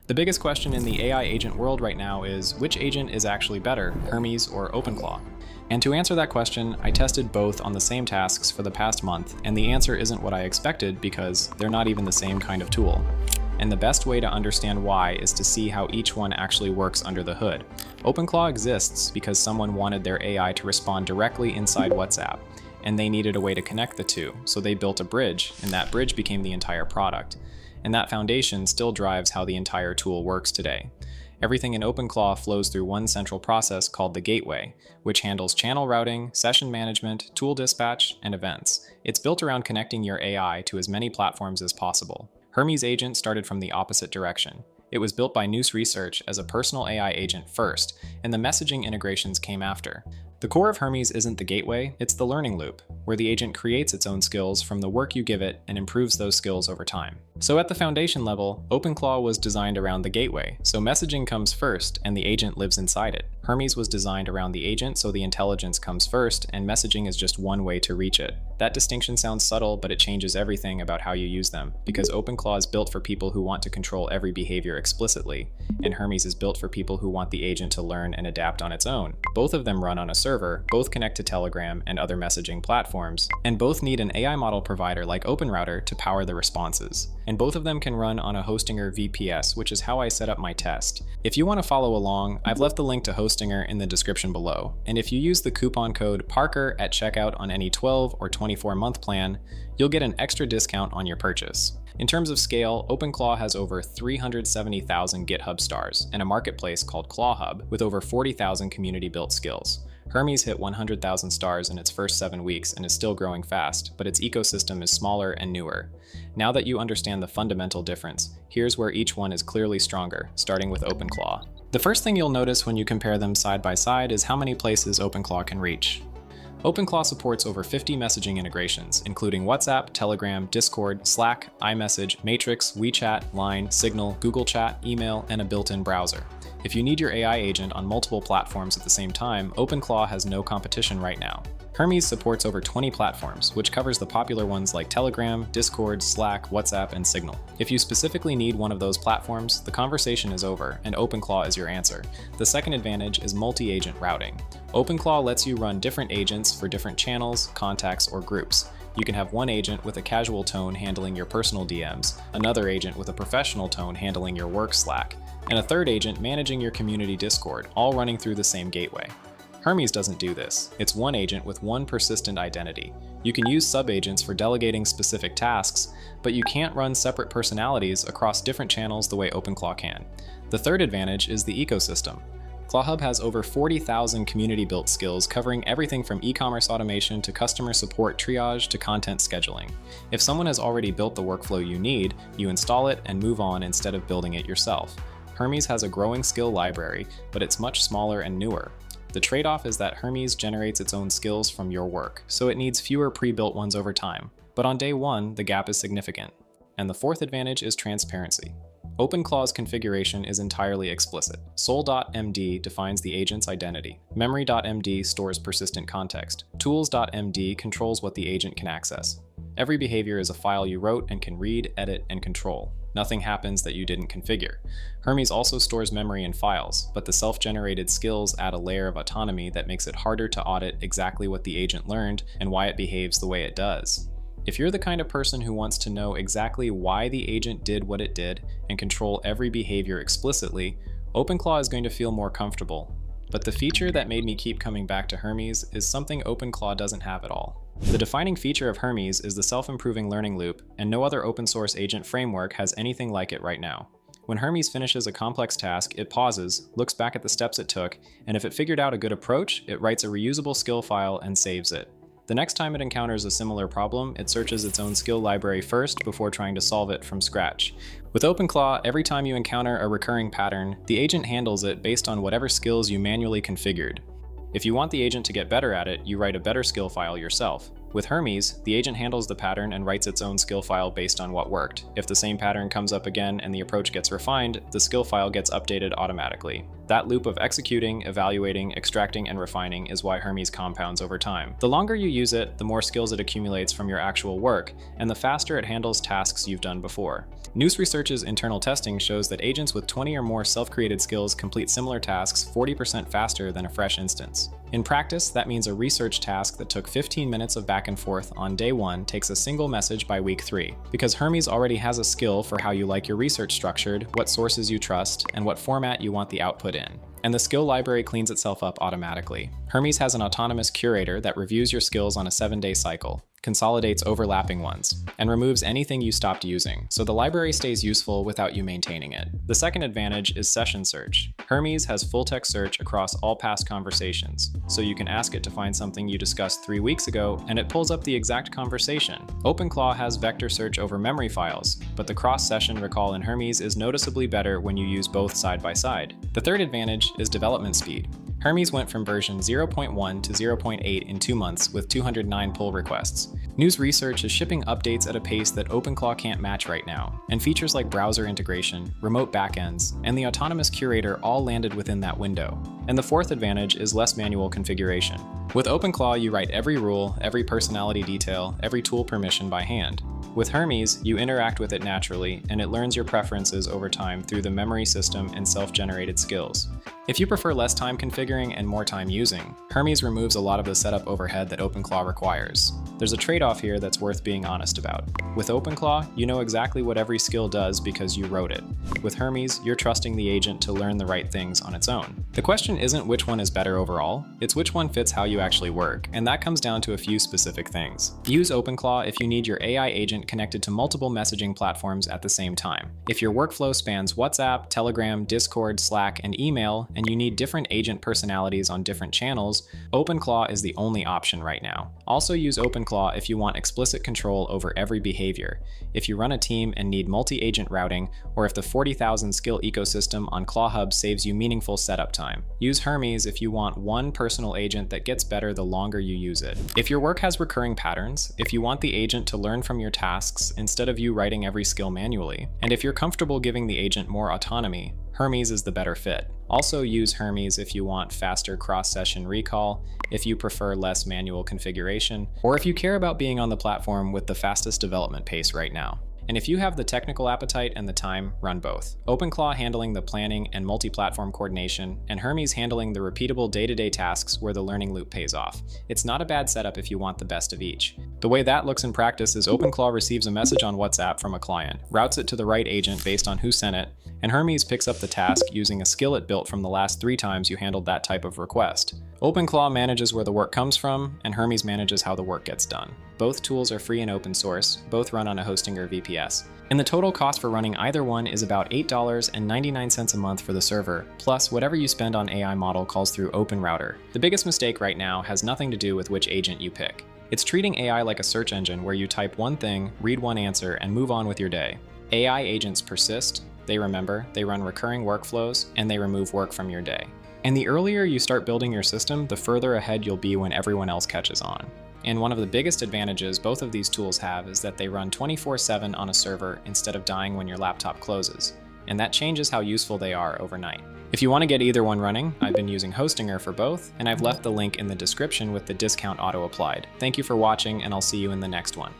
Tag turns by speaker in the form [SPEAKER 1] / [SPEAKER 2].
[SPEAKER 1] The biggest question in the AI agent world right now is, which agent is actually better, Hermes or OpenClaw? And to answer that question, I tested both on the same tasks for the past month, and the answer isn't what I expected because they're not even the same kind of tool. And the best way to understand why is to see how each one actually works under the hood. OpenClaw exists because someone wanted their AI to respond directly inside WhatsApp, and they needed a way to connect the two, so they built a bridge, and that bridge became the entire product. And that foundation still drives how the entire tool works today. Everything in OpenClaw flows through one central process called the gateway, which handles channel routing, session management, tool dispatch, and events. It's built around connecting your AI to as many platforms as possible. Hermes Agent started from the opposite direction. It was built by Noose Research as a personal AI agent first, and the messaging integrations came after. The core of Hermes isn't the gateway, it's the learning loop, where the agent creates its own skills from the work you give it and improves those skills over time. So at the foundation level, OpenClaw was designed around the gateway, so messaging comes first and the agent lives inside it. Hermes was designed around the agent, so the intelligence comes first and messaging is just one way to reach it. That distinction sounds subtle, but it changes everything about how you use them, because OpenClaw is built for people who want to control every behavior explicitly, and Hermes is built for people who want the agent to learn and adapt on its own. Both of them run on a server, both connect to Telegram and other messaging platforms, and both need an AI model provider like OpenRouter to power the responses. And both of them can run on a Hostinger VPS, which is how I set up my test. If you want to follow along, I've left the link to Hostinger in the description below, and if you use the coupon code Parker at checkout on any 12 or 24-month plan, you'll get an extra discount on your purchase. In terms of scale, OpenClaw has over 370,000 GitHub stars and a marketplace called ClawHub with over 40,000 community-built skills. Hermes hit 100,000 stars in its first 7 weeks and is still growing fast, but its ecosystem is smaller and newer. Now that you understand the fundamental difference, here's where each one is clearly stronger, starting with OpenClaw. The first thing you'll notice when you compare them side by side is how many places OpenClaw can reach. OpenClaw supports over 50 messaging integrations, including WhatsApp, Telegram, Discord, Slack, iMessage, Matrix, WeChat, Line, Signal, Google Chat, email, and a built-in browser. If you need your AI agent on multiple platforms at the same time, OpenClaw has no competition right now. Hermes supports over 20 platforms, which covers the popular ones like Telegram, Discord, Slack, WhatsApp, and Signal. If you specifically need one of those platforms, the conversation is over, and OpenClaw is your answer. The second advantage is multi-agent routing. OpenClaw lets you run different agents for different channels, contacts, or groups. You can have one agent with a casual tone handling your personal DMs, another agent with a professional tone handling your work Slack, and a third agent managing your community Discord, all running through the same gateway. Hermes doesn't do this. It's one agent with one persistent identity. You can use sub-agents for delegating specific tasks, but you can't run separate personalities across different channels the way OpenClaw can. The third advantage is the ecosystem. ClawHub has over 40,000 community-built skills covering everything from e-commerce automation to customer support triage to content scheduling. If someone has already built the workflow you need, you install it and move on instead of building it yourself. Hermes has a growing skill library, but it's much smaller and newer. The trade-off is that Hermes generates its own skills from your work, so it needs fewer pre-built ones over time. But on day one, the gap is significant. And the fourth advantage is transparency. OpenClaw's configuration is entirely explicit. Sol.md defines the agent's identity. Memory.md stores persistent context. Tools.md controls what the agent can access. Every behavior is a file you wrote and can read, edit, and control. Nothing happens that you didn't configure. Hermes also stores memory in files, but the self-generated skills add a layer of autonomy that makes it harder to audit exactly what the agent learned and why it behaves the way it does. If you're the kind of person who wants to know exactly why the agent did what it did and control every behavior explicitly, OpenClaw is going to feel more comfortable. But the feature that made me keep coming back to Hermes is something OpenClaw doesn't have at all. The defining feature of Hermes is the self-improving learning loop, and no other open source agent framework has anything like it right now. When Hermes finishes a complex task, it pauses, looks back at the steps it took, and if it figured out a good approach, it writes a reusable skill file and saves it. The next time it encounters a similar problem, it searches its own skill library first before trying to solve it from scratch. With OpenClaw, every time you encounter a recurring pattern, the agent handles it based on whatever skills you manually configured. If you want the agent to get better at it, you write a better skill file yourself. With Hermes, the agent handles the pattern and writes its own skill file based on what worked. If the same pattern comes up again and the approach gets refined, the skill file gets updated automatically. That loop of executing, evaluating, extracting, and refining is why Hermes compounds over time. The longer you use it, the more skills it accumulates from your actual work, and the faster it handles tasks you've done before. Noose Research's internal testing shows that agents with 20 or more self-created skills complete similar tasks 40% faster than a fresh instance. In practice, that means a research task that took 15 minutes of back and forth on day 1 takes a single message by week 3, because Hermes already has a skill for how you like your research structured, what sources you trust, and what format you want the output in. And the skill library cleans itself up automatically. Hermes has an autonomous curator that reviews your skills on a 7-day cycle, consolidates overlapping ones, and removes anything you stopped using, so the library stays useful without you maintaining it. The second advantage is session search. Hermes has full-text search across all past conversations, so you can ask it to find something you discussed 3 weeks ago, and it pulls up the exact conversation. OpenClaw has vector search over memory files, but the cross-session recall in Hermes is noticeably better when you use both side by side. The third advantage is development speed. Hermes went from version 0.1 to 0.8 in 2 months with 209 pull requests. Noose Research is shipping updates at a pace that OpenClaw can't match right now, and features like browser integration, remote backends, and the autonomous curator all landed within that window. And the fourth advantage is less manual configuration. With OpenClaw, you write every rule, every personality detail, every tool permission by hand. With Hermes, you interact with it naturally, and it learns your preferences over time through the memory system and self-generated skills. If you prefer less time configuring and more time using, Hermes removes a lot of the setup overhead that OpenClaw requires. There's a trade-off here that's worth being honest about. With OpenClaw, you know exactly what every skill does because you wrote it. With Hermes, you're trusting the agent to learn the right things on its own. The question isn't which one is better overall, it's which one fits how you actually work, and that comes down to a few specific things. Use OpenClaw if you need your AI agent connected to multiple messaging platforms at the same time. If your workflow spans WhatsApp, Telegram, Discord, Slack, and email, and you need different agent personalities on different channels, OpenClaw is the only option right now. Also use OpenClaw if you want explicit control over every behavior, if you run a team and need multi-agent routing, or if the 40,000 skill ecosystem on ClawHub saves you meaningful setup time. Use Hermes if you want one personal agent that gets better the longer you use it. If your work has recurring patterns, if you want the agent to learn from your tasks instead of you writing every skill manually, and if you're comfortable giving the agent more autonomy, Hermes is the better fit. Also use Hermes if you want faster cross-session recall, if you prefer less manual configuration, or if you care about being on the platform with the fastest development pace right now. And if you have the technical appetite and the time, run both. OpenClaw handling the planning and multi-platform coordination, and Hermes handling the repeatable day-to-day tasks where the learning loop pays off. It's not a bad setup if you want the best of each. The way that looks in practice is OpenClaw receives a message on WhatsApp from a client, routes it to the right agent based on who sent it, and Hermes picks up the task using a skill it built from the last 3 times you handled that type of request. OpenClaw manages where the work comes from, and Hermes manages how the work gets done. Both tools are free and open source, both run on a hosting or VPS. And the total cost for running either one is about $8.99 a month for the server, plus whatever you spend on AI model calls through OpenRouter. The biggest mistake right now has nothing to do with which agent you pick. It's treating AI like a search engine where you type one thing, read one answer, and move on with your day. AI agents persist, they remember, they run recurring workflows, and they remove work from your day. And the earlier you start building your system, the further ahead you'll be when everyone else catches on. And one of the biggest advantages both of these tools have is that they run 24/7 on a server instead of dying when your laptop closes. And that changes how useful they are overnight. If you want to get either one running, I've been using Hostinger for both, and I've left the link in the description with the discount auto applied. Thank you for watching, and I'll see you in the next one.